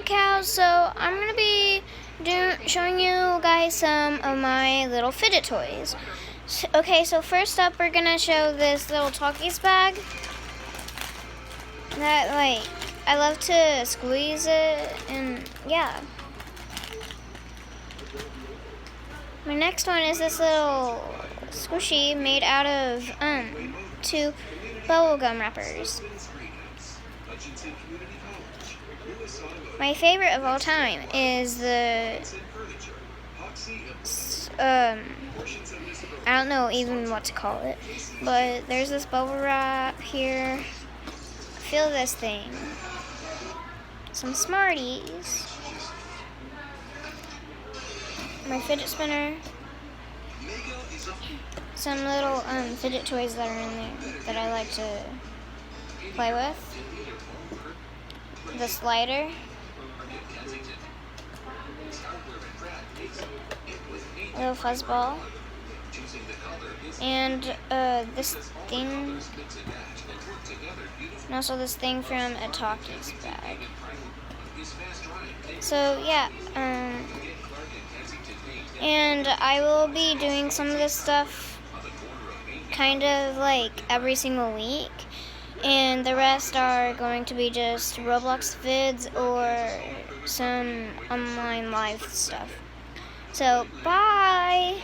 cows. So I'm gonna be showing you guys some of my little fidget toys. Okay, so first up we're gonna show this little Talkies bag. That I love to squeeze it, and yeah. My next one is this little squishy made out of two bubblegum wrappers. My favorite of all time is the I don't know even what to call it, but there's this bubble wrap here. Feel this thing. Some Smarties. My fidget spinner. Some little fidget toys that are in there that I like to play with. The slider. Little fuzzball. And this thing. And also this thing from a Talkies bag. So yeah, and I will be doing some of this stuff kind of like every single week, and the rest are going to be just Roblox vids or some online live stuff. So bye!